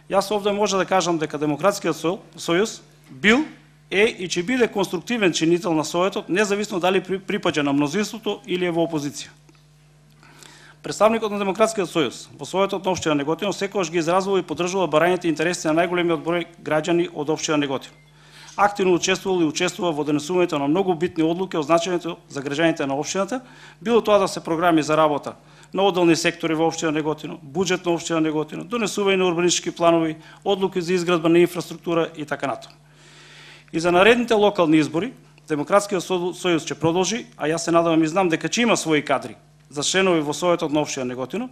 Јас овде може да кажам дека Демократскиот сојуз бил и ќе биде конструктивен чинител на Советот, независно дали припаѓа на мнозинството или е во опозиција. Представникот на Демократскиот сојуз во Советот на општина Неготино секогаш ги изразува и поддржува барањето и интересите на најголемиот број граѓани од општина Неготино. Активно учествува во донесувањето на многу битни одлуки од значењето за граѓаните на општината, било тоа да се програми за работа на одделни сектори во општина Неготино, буџет на општина Неготино, донесување на урбанистички планови, одлуки за изградба на инфраструктура и така натаму. И за наредните локални избори Демократскиот сојуз ќе продолжи, а јас се надевам и знам дека ќе има своји кадри за членови во Советот на општина Неготино.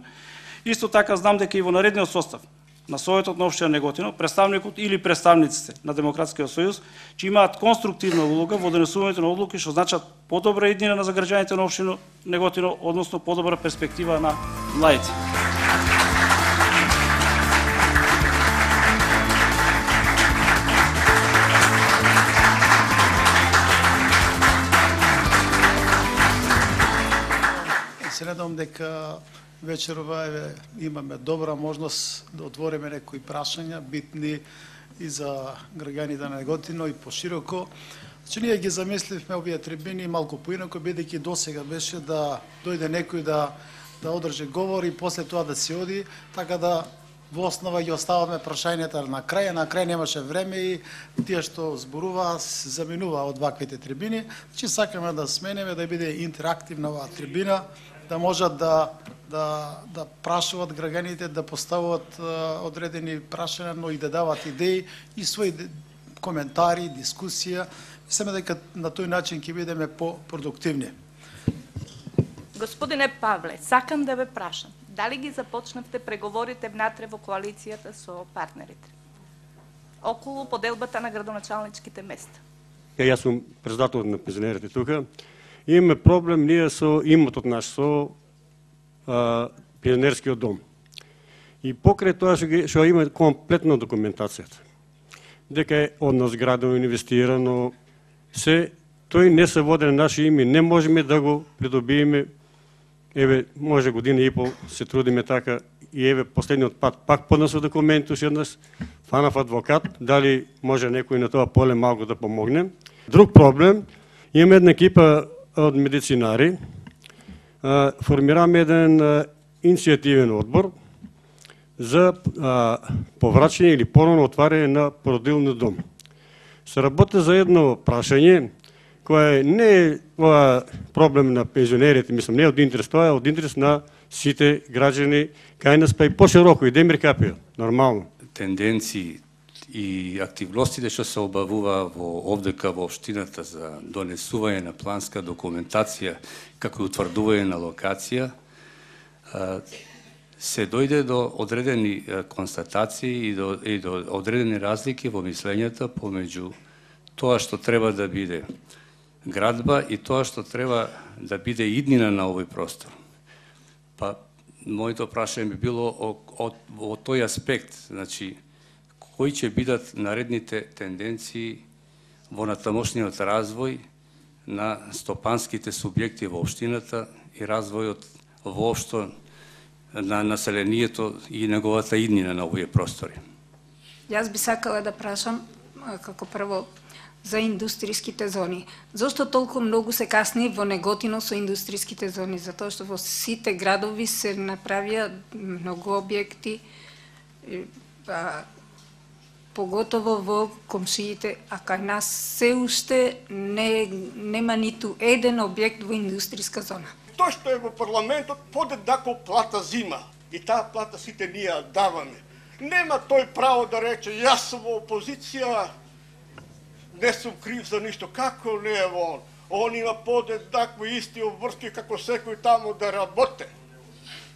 Исто така знам дека и во наредниот состав на Советот на општина Неготино представникот или представниците на Демократскиот сојуз ќе имаат конструктивна улога во донесувањето на одлуки што значат подобра иднина на граѓаните на општина Неготино, односно подобра перспектива на младите. Се надам дека вечерова имаме добра можност да отвориме некои прашања, битни и за граѓаните на Неготино и пошироко. Значи, ние ги замисливме овие трибини малку поинако, бидејќи досега беше да дојде некој да одржи говор и после тоа да се оди, така да во основа ги оставаме прашањата на крај немаше време и тие што зборуваа се заминуваа од ваквите трибини. Значи, сакаме да смениме да биде интерактивна оваа трибина, да можат да прашуваат граѓаните, да поставуваат одредени прашања, но и да дават идеи и своји коментари, дискусија. Мислиме дека на тој начин ќе бидеме по-продуктивни. Господине Павле, сакам да ве прашам, дали ги започнавте преговорите внатре во коалицијата со партнерите околу поделбата на градоначалничките места? Јас сум председател на пензионерите тука. Имаме проблем ние со имотот наш, со пензионерскиот дом. И покрај тоа што има комплетна документацијата, дека е одназградено, инвестирано, тој не се води на наше име, не можеме да го придобиеме. Еве, може година и пол се трудиме така и еве последниот пат пак поднесов документи уште еднаш, фанав адвокат, дали може некој на тоа поле малку да помогне. Друг проблем, имаме една екипа од медицинари, формираме еден иницијативен одбор за повраќање или поновно отварање на породилни дом. Се работи за едно прашање кое не е проблем на пензионерите, мислам, не е од интерес, тоа е од интерес на сите граѓани, кај нас па и пошироко, и Демир Капија, нормално. Тенденции и активностите што се обавува во овдека во општината за донесување на планска документација како и утврдување на локација, се дојде до одредени констатации и до одредени разлики во мислењата помеѓу тоа што треба да биде градба и тоа што треба да биде иднина на овој простор. Па, моето прашање би било во тој аспект, значи, кои ќе бидат наредните тенденции во натамошниот развој на стопанските субјекти во општината и развојот воопшто на населението и неговата иднина на овие простори. Јас би сакала да прашам, како прво, за индустријските зони. Зошто толку многу се касни во Неготино со индустријските зони? Затоа што во сите градови се направија многу објекти, поготово во комшиите, а кај нас се уште нема ниту еден објект во индустријска зона. Тој што е во парламентот подеднакво плата зима и таа плата сите ние даваме. Нема тој право да рече јас сум во опозиција, не сум крив за ништо. Како не е он? Он има подеднакво исти обврски како секој таму да работе,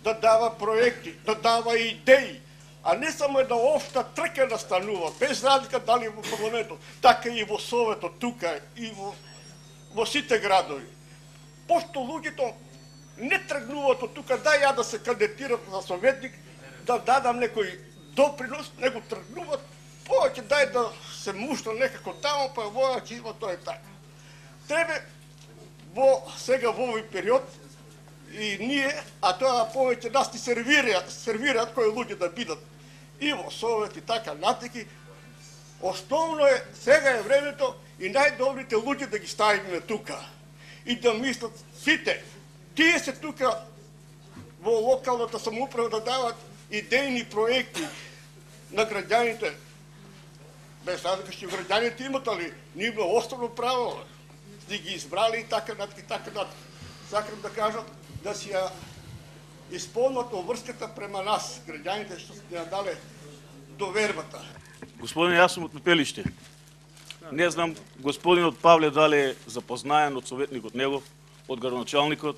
да дава проекти, да дава идеи, а не само една општа трка да станува, без разлика дали во парламентот, така и во Советот тука и во сите градови. Пошто луѓето не тргнуваат од тука, да ја да се кандидатират за советник, да дадам некој допринос, него тргнуваат, повеќе дај да се мушна некако таму, па војаќе има тоа е така. Треба сега во овој период и ние, а тоа повеќе нас ни сервираат кои луѓе да бидат и во Совет и така натаки. Основно е, сега е времето и најдобрите луѓе да ги ставиме тука. И да мислат сите, тие се тука во локалната самоуправа да дават идејни проекти на граѓаните. Бе, сега дека што граѓаните имат, али ние имаме основно право, да ги избрали и така натаки, и така натаки. Сакам да кажат да си ја исполнат обврската према нас, граѓаните што се ја дале довербата. Господин, јас сум од Пепелиште. Не знам господинот Павле дали е запознаен од советникот негов, од градоначалникот.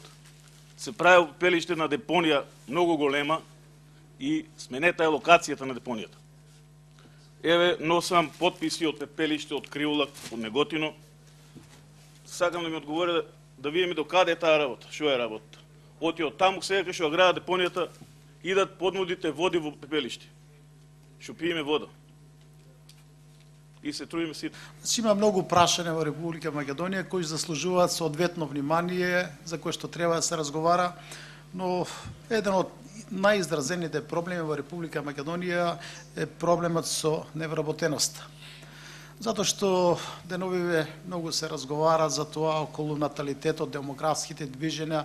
Се прави Пепелиште на депонија многу голема и сменета е локацијата на депонијата. Еве, носам подписи од Пепелиште, од Криволак, од Неготино. Сакам да ми одговори да видиме до каде е таа работа, што е работа. Оти од таму сега кај што града депонијата идат подмодите води во Пепелиште. Што пиеме вода. И се трудиме сите. Значи, има многу прашања во Република Македонија кои заслужуваат соодветно внимание, за кое што треба да се разговара, но еден од најизразените проблеми во Република Македонија е проблемот со невработеноста. Затоа што деновиве многу се разговара за тоа околу наталитетот, демографските движења.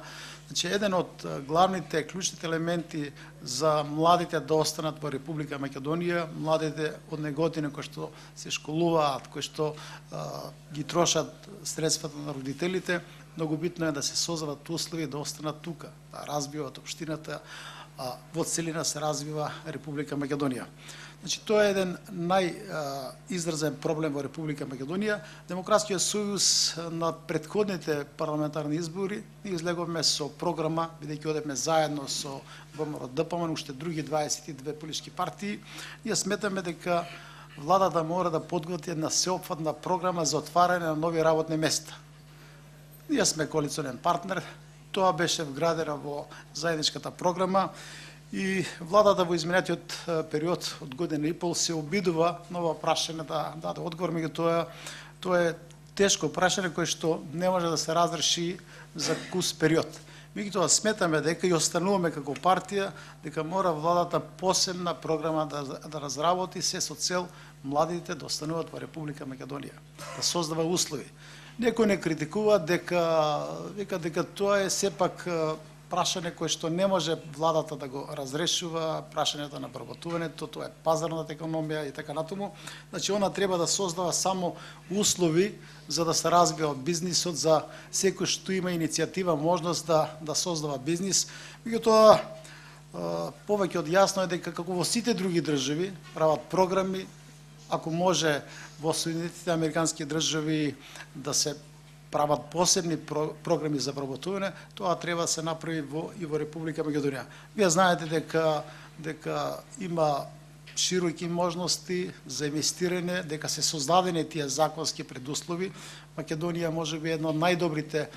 Значи, еден од главните, клучните елементи за младите да останат во Република Македонија, младите од Неготино кои што се школуваат, кои што ги трошат средствата на родителите, многу битно е да се создадат услови да останат тука, да развиват општината, а во целина се развива Република Македонија. Значи, тоа е еден најизразен проблем во Република Македонија. Демократскиот сојуз на претходните парламентарни избори ние излеговме со програма, бидејќи одевме заедно со ВМРО-ДПМН, уште други 22 политички партии. Ние сметаме дека владата мора да подготви една сеопфатна програма за отварање на нови работни места. Ние сме коалиционен партнер, тоа беше вградено во заедничката програма и владата во изминатиот период од година и пол се обидува на ова прашање да даде одговор, меѓутоа тоа е тешко прашање кое што не може да се разреши за кус период. Меѓутоа сметаме дека и остануваме како партија дека мора владата посебна програма да разработи се со цел младите да остануваат во Република Македонија, да создава услови. Некои не критикуваат дека тоа е сепак прашање кое што не може владата да го разрешува, прашањето на вработувањето, тоа е пазарната економија и така натаму. Значи, она треба да создава само услови за да се развива бизнисот, за секој што има иницијатива, можност да создава бизнис. Меѓутоа, повеќе од јасно е дека како во сите други држави прават програми, ако може во Соединетите американски држави да се прават посебни програми за вработување, тоа треба да се направи и во Република Македонија. Вие знаете дека има широки можности за инвестирање, дека се создадени тие законски предуслови. Македонија можеби е една од најдобрите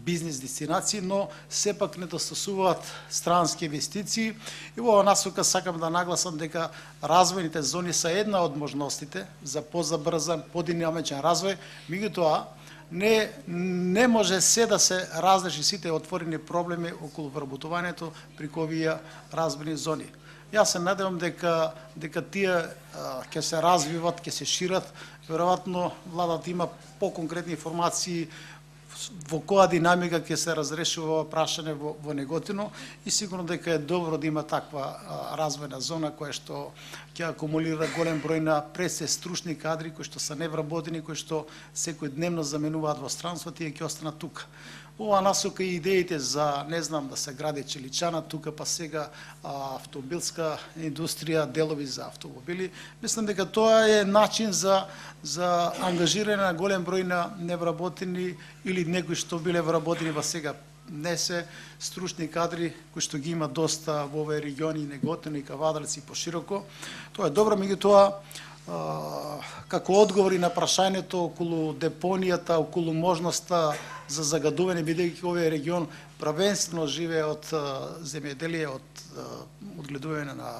бизнес дестинации, но сепак недостасуваат странски инвестиции. И во оваа насока сакам да нагласам дека развојните зони се една од можностите за позабрзан, подинамичен развој, меѓутоа не може се да се разреши сите отворени проблеми околу вработувањето преку овие развојни зони. Јас се надевам дека тие ќе се развиват, ќе се шират. Веројатно владата има поконкретни информации во која динамика ќе се разрешува прашање во Неготино и сигурно дека е добро да има таква развојна зона која што ќе акумулира голем број на пресе стручни кадри кои што се невработени, кои што секојдневно заменуваат во странство, тие ќе останат тука. Ова насока и идеите за, не знам, да се гради челичана тука, па сега автомобилска индустрија, делови за автомобили. Мислам дека тоа е начин за ангажирање на голем број на невработени или некои што биле вработени, па сега не се стручни кадри кои што ги има доста во овие региони, Неготино и Кавадарци пошироко. Тоа е добро, меѓутоа како одговори на прашањето околу депонијата, околу можноста за загадување, бидејќи овој регион правенствено живее од земјоделие, од одгледување на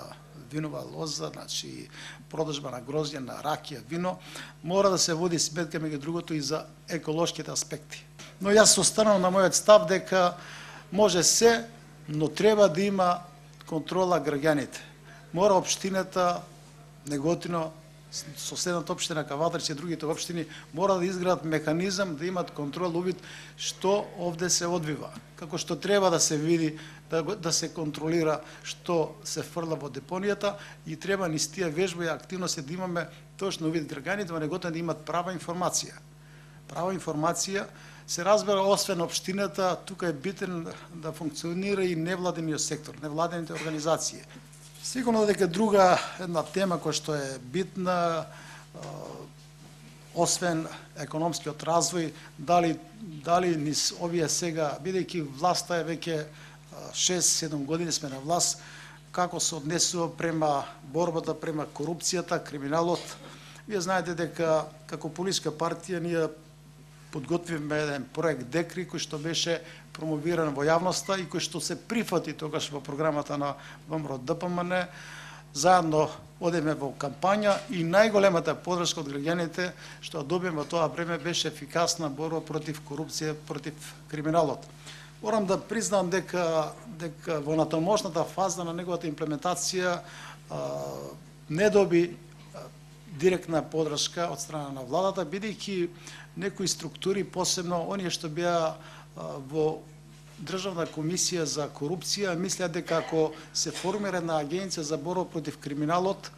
винова лоза, значи продажба на грозје, на ракија, вино, мора да се води сметка меѓу другото и за еколошките аспекти. Но јас останам на мојот став дека може се, но треба да има контрола граѓаните. мора општината Неготино, соседната општина Кавадарци и другите општини мора да изградат механизам да имат контрол увид што овде се одвива. Како што треба да се види, да се контролира што се фрла во депонијата и треба низ тие вежба и активности да имаме точно увид граѓаните во Неготино да имат права информација. Права информација се разбира, освен општината, тука е битен да функционира и невладениот сектор, невладените организации. Сигурно дека друга една тема која што е битна, освен економскиот развој, дали низ овие сега, бидејќи власта е веќе 6-7 години сме на власт, како се однесува према борбата према корупцијата, криминалот. Вие знаете дека како политичка партија ние подготвивме еден проект Декри кој што беше промовиран во јавноста и кој што се прифати тогаш во програмата на ВМРО ДПМН. Заедно одеме во кампања и најголемата подршка од граѓаните што добиеме во тоа време беше ефикасна борба против корупција, против криминалот. Морам да признам дека во натамошната фаза на неговата имплементација не доби директна подршка од страна на владата, бидејќи некои структури, посебно оние што беа во Државна комисија за корупција, мислеа дека ако се формира една агенција за борба против криминалот,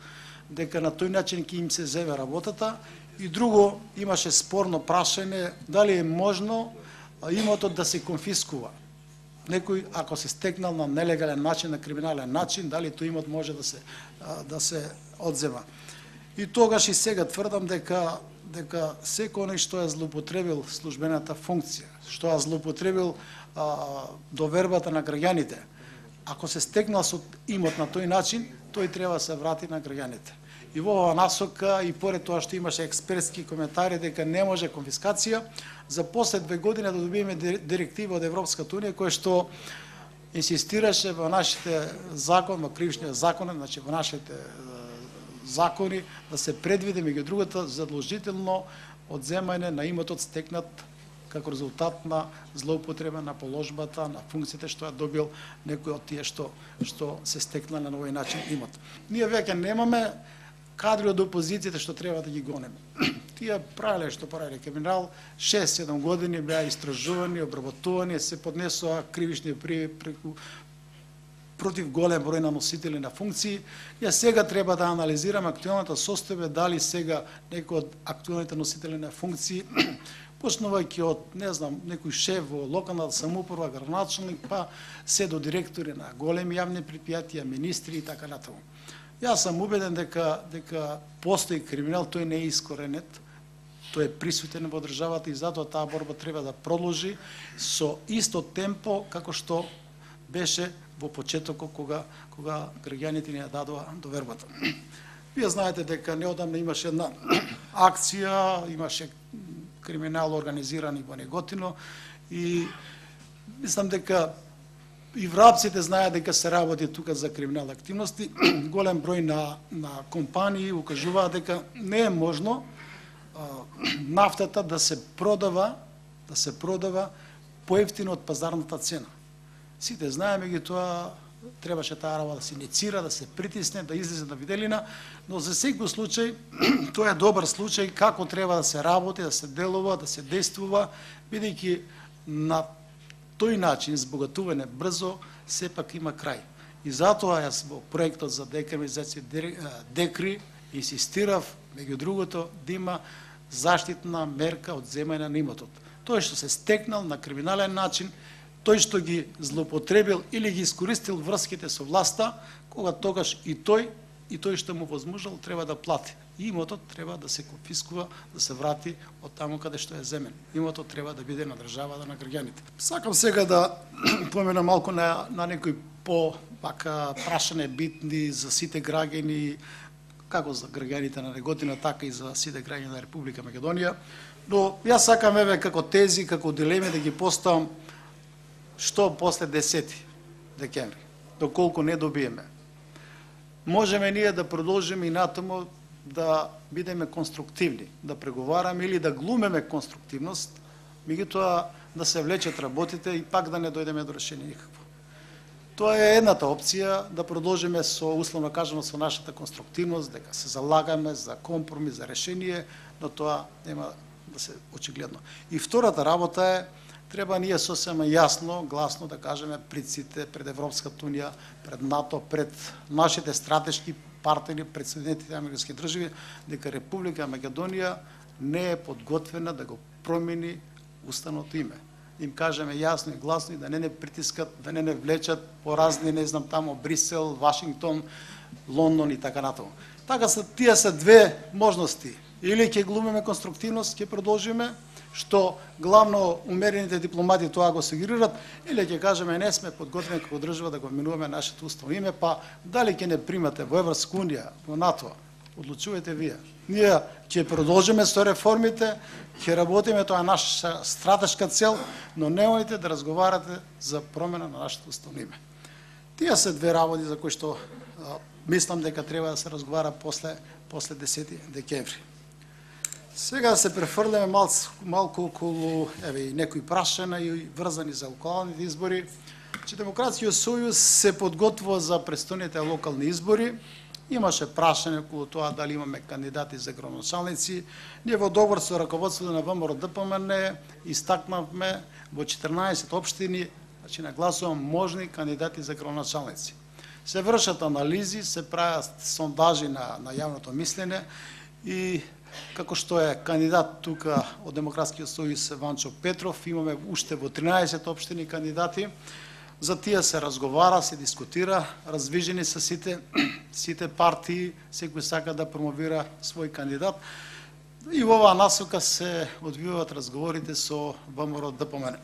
дека на тој начин ќе им се земе работата. И друго, имаше спорно прашање дали е можно имотот да се конфискува. Некој, ако се стекнал на нелегален начин, на криминален начин, дали тој имот може да се одзема. И тогаш и сега тврдам дека секој оној што е злоупотребил службената функција, што е злоупотребил довербата на граѓаните, ако се стекнал со имот на тој начин, тој треба да се врати на граѓаните. И во оваа насока, и поред тоа што имаше експертски коментари дека не може конфискација, за после 2 години да добиеме директива од Европската унија која што инсистираше во нашите закон, во кривичниот закон, значи во нашите закони да се предвиди меѓу другото задолжително одземање на имотот стекнат како резултат на злоупотреба на положбата, на функциите што ја добил некој од тие што се стекнал на овој начин имот. Ние веќе немаме кадри од опозицијата што треба да ги гонеме. Тие правеле што правеле криминал, 6-7 години беа истражувани, обработувани, се поднесоа кривични пријави против голем број на носители на функции. Ја сега треба да анализираме актуелната состојба, дали сега некој од актуелните носители на функции, почнувајќи од, не знам, некој шеф во локалната самоуправа, градоначалник, па се до директори на големи јавни предпријатија, министри и така натаму. Јас сум убеден дека постои криминал, тој не е искоренет, тој е присутен во државата и затоа таа борба треба да продолжи со исто темпо како што беше во почетокот кога граѓаните ни ја дадоа довербата. Вие знаете дека неодамна имаше една акција, имаше криминал организиран и во Неготино и мислам дека и врапците знаат дека се работи тука за криминални активности. Голем број на компании укажуваат дека не е можно нафтата да се продава поевтино од пазарната цена. Сите знаеме ги тоа, требаше таа работа да се инициира, да се притисне, да излезе на виделина, но за секој случај тоа е добар случај како треба да се работи, да се делува, да се действува, бидејќи на тој начин избогатување брзо сепак има крај. И затоа јас во проектот за декриминализација Декри инсистирав меѓу другото да има заштитна мерка од земање на имотот. Тој што се стекнал на криминален начин, тој што ги злоупотребил или ги искористил врските со власта, кога тогаш и тој што му возможил треба да плати. И имотот треба да се конфискува, да се врати од таму каде што е земен. Имотот треба да биде на државата, на граѓаните. Сакам сега да поменам малку на некои прашање битни за сите граѓани, како за граѓаните на Неготина, така и за сите граѓани на Република Македонија. Но јас сакам како тези, како дилеми да ги поставам што после 10 декември, доколку не добиеме. Можеме ние да продолжиме и натаму да бидеме конструктивни, да преговараме или да глумеме конструктивност, меѓутоа да се влечат работите и пак да не дојдеме до решение никакво. Тоа е едната опција, да продолжиме со, условно кажано, со нашата конструктивност, дека се залагаме за компромис, за решение, но тоа нема да се очигледно. И втората работа е, треба ние сосема јасно, гласно да кажеме пред сите, пред Европската унија, пред НАТО, пред нашите стратешки партнери, пред Соединетите американски држави, дека Република Македонија не е подготвена да го промени уставното име. Им кажеме јасно и гласно и да не притискат, да не влечат по разни, не знам тамо, Брисел, Вашингтон, Лондон и така натаму. Така тие се две можности. Или ќе глумиме конструктивност, ќе продолжиме, што главно умерените дипломати тоа го сугерират, или ќе кажеме не сме подготвени како држава да го менуваме нашето уставно име, па дали ќе не примате во Европска унија, во НАТО, одлучувате вие. Ние ќе продолжиме со реформите, ќе работиме, тоа е наша стратешка цел, но немојте да разговарате за промена на нашето уставно име. Тие се две работи за кои што мислам дека треба да се разговара после 10 декември. Сега се префрлеме малку околу и некои прашања и врзани за локалните избори, че Демократскиот сојуз се подготвува за престојните локални избори. Имаше прашање околу тоа дали имаме кандидати за градоначалници. Ние во договор со раководството на ВМРО-ДПМН истакнавме во 14 општини, значи нагласувам можни кандидати за градоначалници. Се вршат анализи, се прават сондажи на јавното мислење и како што е кандидат тука од Демократскиот сојуз Ванчо Петров, имаме уште во 13 општини кандидати. За тие се разговара, се дискутира, развижени се сите партии, секој сака да промовира свој кандидат. И во оваа насока се одвиваат разговорите со ВМРО-ДПМН.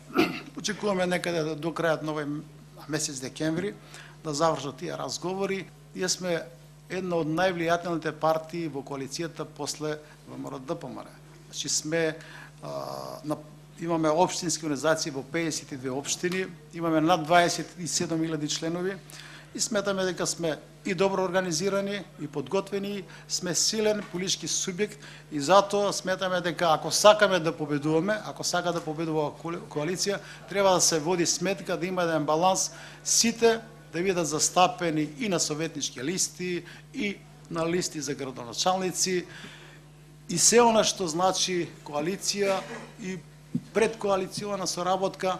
Очекуваме некаде до крајот на овој месец декември да завршат тие разговори. Ние сме една од највлијателните партии во коалицијата после ВМРО-ДПМН. Значи имаме општински организации во 52 општини, имаме над 27.000 членови и сметаме дека сме и добро организирани и подготвени, сме силен политички субјект и затоа сметаме дека ако сакаме да победуваме, ако сака да победува коалиција, треба да се води сметка да има еден баланс, сите да бидат застапени и на советнички листи, и на листи за градоначалници, и се она што значи коалиција и предкоалиционна соработка,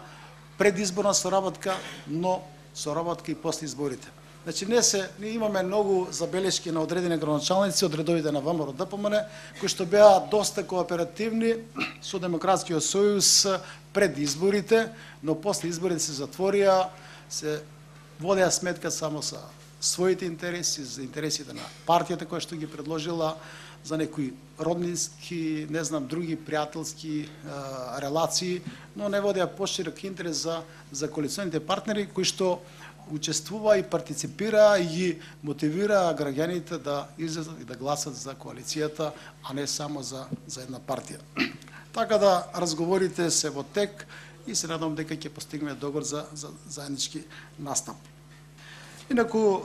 предизборна соработка, но соработка и после изборите. Значи, ние имаме многу забелешки на одредени градоначалници од редовите на ВМРО-ДПМН, кои што беа доста кооперативни со Демократскиот сојуз пред изборите, но после изборите се затворија, се водеа сметка само за своите интереси, за интересите на партијата која што ги предложила, за некои роднински, не знам, други пријателски релации, но не водеа поширок интерес за коалиционите партнери кои што учествува и партиципира и ги мотивира граѓаните да излезат и да гласат за коалицијата, а не само за една партија. Така да разговорите се во тек и се надам дека ќе постигнеме договор за заеднички настап. Инаку,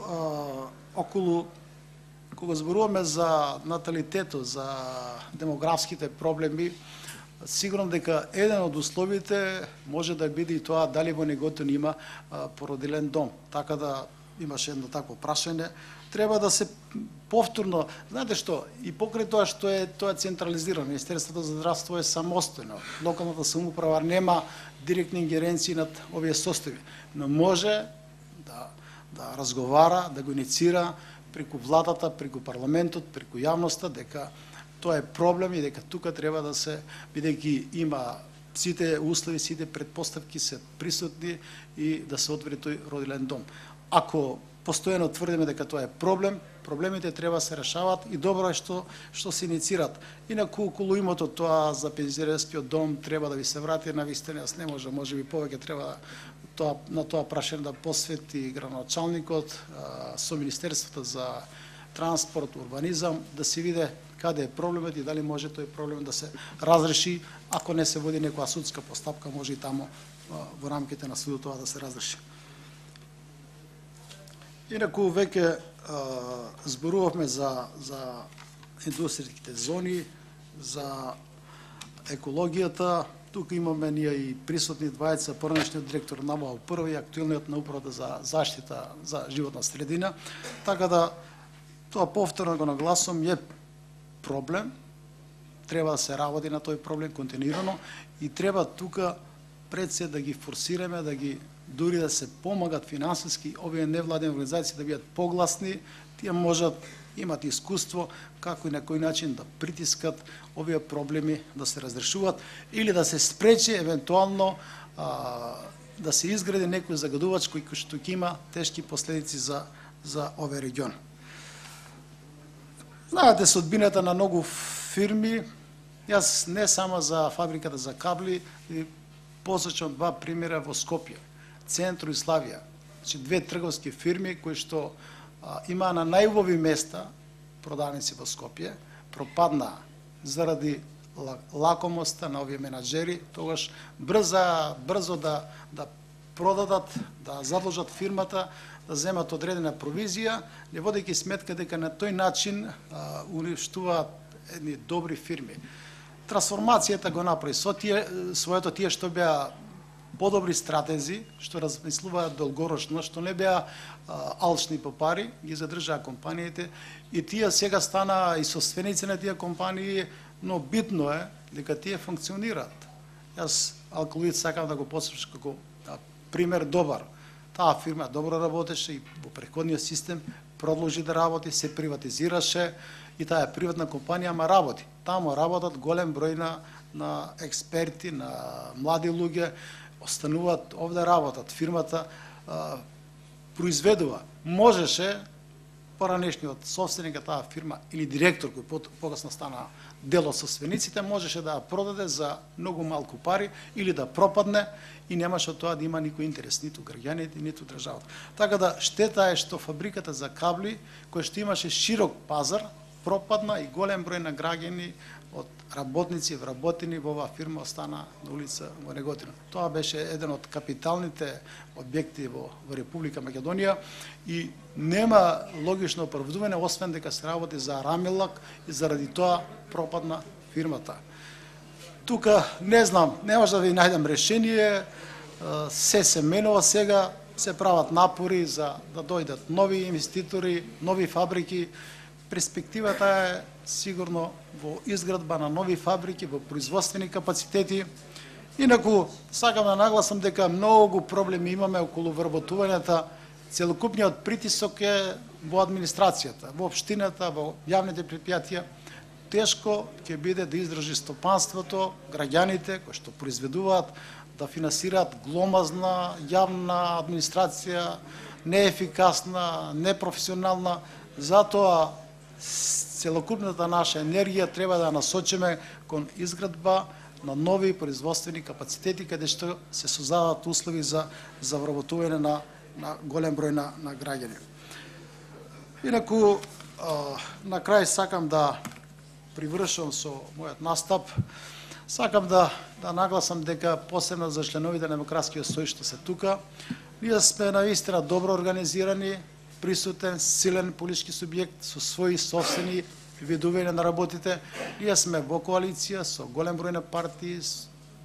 околу кога зборуваме за наталитетот, за демографските проблеми, сигурно дека еден од условите може да биде и тоа дали во Неготин има породилен дом. Така да имаше едно такво прашање. Треба да се повторно, знаете што, и покрај тоа што е тоа централизирано, Министерството за здравство е самостојно, локалната самоуправа нема директни ингеренции над овие состојби, но може да разговара, да го иницира преку владата, преку парламентот, преку јавноста, дека тоа е проблем и дека тука треба да се, бидејќи има сите услови, сите предпоставки се присутни и да се отвори тој родилен дом. Ако постојано тврдиме дека тоа е проблем, проблемите треба да се решават и добро е што се иницират. Инаку околу имото тоа за пензионерскиот дом треба да ви се врати на вистина, не може би повеќе треба на тоа прашање да посвети градоначалникот со Министерството за транспорт, урбанизам, да се види каде е проблемот и дали може тој проблем да се разреши, ако не се води некоја судска постапка, може и тамо во рамките на судот тоа да се разреши. Инаку веќе зборувавме за индустријските зони, за екологијата тука имаме ние и присутни двајца, поранешниот директор на МАУ-1 и актуелниот на Управата за заштита за животна средина, така да тоа повторно го нагласувам е проблем, треба да се работи на тој проблем континуирано и треба тука пред се да ги форсираме, да ги дури да се помагат финансиски овие невладени организации да бидат погласни, тие можат имат искуство како и на кој начин да притискат овие проблеми да се разрешуваат или да се спречи евентуално да се изгради некој загадувач кој што ќе има тешки последици за овој регион. Знаете судбината на многу фирми. Јас не само за фабриката за кабли, посочам два примера во Скопје, Центро и Славија. Значи две трговски фирми кои што има на најубави места продавници во Скопје, пропадна заради лакомоста на овие менаџери, тогаш брзо да продадат, да задолжат фирмата, да земат одредена провизија, не водејќи сметка дека на тој начин уништуваат едни добри фирми. Трансформацијата го направи своето тие што беа подобри стратези, што размислуваат долгорочно, што не беа алчни по пари, ги задржаа компаниите и тие сега стана и собственици на тие компании, но битно е дека тие функционираат. Јас Алколоид сакам да го посочам како пример добар. Таа фирма добро работеше и во претходниот систем продолжи да работи, се приватизираше и таа приватна компанија ама работи. Таму работат голем број на експерти, на млади луѓе, остануваат овде работат. Фирмата произведува. Можеше поранешниот собственик таа фирма или директор кој погасно стана дел од собствениците, можеше да ја продаде за многу малку пари или да пропадне и немаше од тоа да има никој интерес, ниту граѓаните, ниту државата. Така да штета е што фабриката за кабли, која што имаше широк пазар, пропадна и голем број на граѓани од работници вработени во оваа фирма остана на улица во Неготино. Тоа беше еден од капиталните објекти во Република Македонија и нема логично оправдување освен дека се работи за Рамилак и заради тоа пропадна фирмата. Тука не знам, не може да ви најдам решение, се менува сега, се прават напори за да дојдат нови инвеститори, нови фабрики. Перспективата е сигурно во изградба на нови фабрики, во производствени капацитети. Инаку, сакам да нагласам дека многу проблеми имаме околу вработувањата. Целокупниот притисок е во администрацијата, во општината, во јавните предпријатија. Тешко ќе биде да издржи стопанството, граѓаните кои што произведуваат, да финансираат гломазна јавна администрација, неефикасна, непрофесионална. Затоа целокупната наша енергија треба да насочиме кон изградба на нови производствени капацитети каде што се создаваат услови за вработување на голем број на граѓани. Инаку, на крај сакам да привршам со мојот настап. Сакам да нагласам дека посебно за членовите на Демократскиот сојуз што се тука, ние сме наистина добро организирани, присутен, силен политички субјект со своји собствени видувања на работите. Ние сме во коалиција со голем број на партии,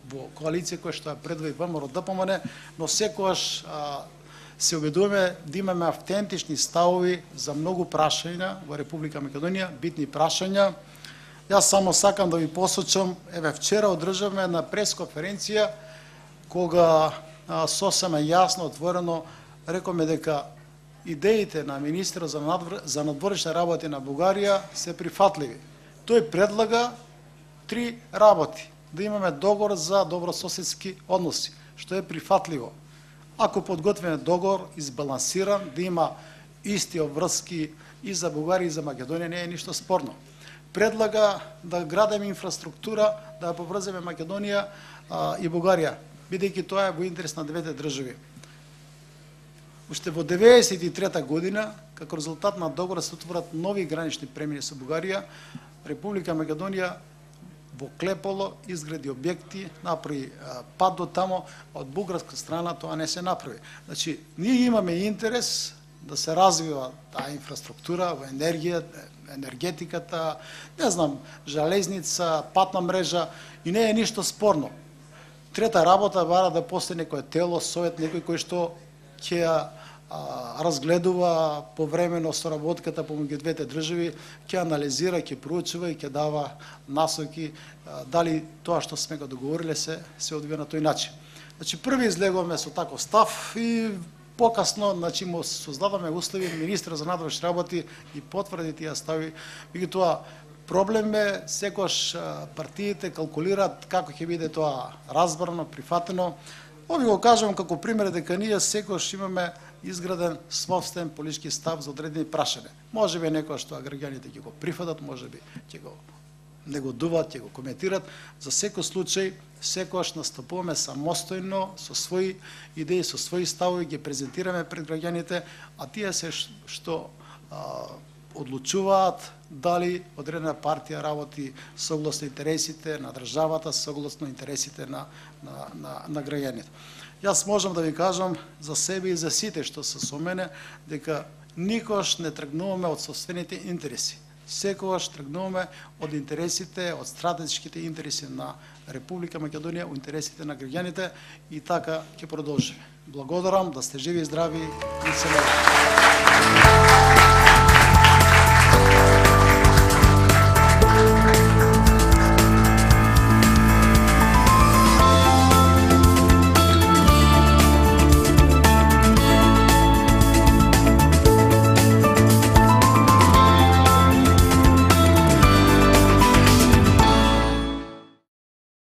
во коалиција која што ја предводи ВМРО-ДПМН, но секогаш се убедуваме да имаме автентични ставови за многу прашања во Република Македонија, битни прашања. Јас само сакам да ви посочам, еве вчера одржавме една пресконференција кога сосема јасно, отворено рековме дека идеите на министерот за надворешни работи на Бугарија се прифатливи. Тој предлага 3 работи. Да имаме договор за добрососедски односи, што е прифатливо. Ако подготвиме договор избалансиран, да има исти обврски и за Бугарија и за Македонија, не е ништо спорно. Предлага да градиме инфраструктура, да ја поврземе Македонија и Бугарија, бидејќи тоа е во интерес на двете држави. Уште во 1993 година, како резултат на договор се отворат нови гранични премини со Бугарија, Република Македонија во Клеполо изгради објекти, направи пат до тамо, од бугарска страна тоа не се направи. Значи, ние имаме интерес да се развива таа инфраструктура во енергетиката, не знам, железница, патна мрежа и не е ништо спорно. трета работа бара да постои некој тело, совет, некој кој што ќе разгледува повремено соработката помеѓу двете држави, ќе анализира, ќе проучува и ќе дава насоки дали тоа што сме го договориле се одвива на тој начин. Значи први излегуваме со таков став и покасно, значи му создаваме услови, министр за надворешни работи и потврди тие стави. Меѓутоа проблем е секош партиите калкулираат како ќе биде тоа разбрано, прифатено. Ови го кажам како пример дека ние секош имаме изграден собствен политички став за одредени прашања. Можеби некоја што граѓаните ќе го прифатат, можеби ќе го негодуваат, ќе го коментират. За секој случај, секојаш настапуваме самостојно, со своји идеи, со своји ставови, ги презентираме пред граѓаните, а тие се што одлучуваат дали одредена партија работи согласно интересите на државата, согласно интересите на граѓаните. Јас можам да ви кажам за себе и за сите што се со мене, дека никош не тргнуваме од собствените интереси. Секогаш тргнуваме од интересите, од стратешките интереси на Република Македонија, од интересите на граѓаните и така ќе продолжиме. Благодарам, да сте живи и здрави и се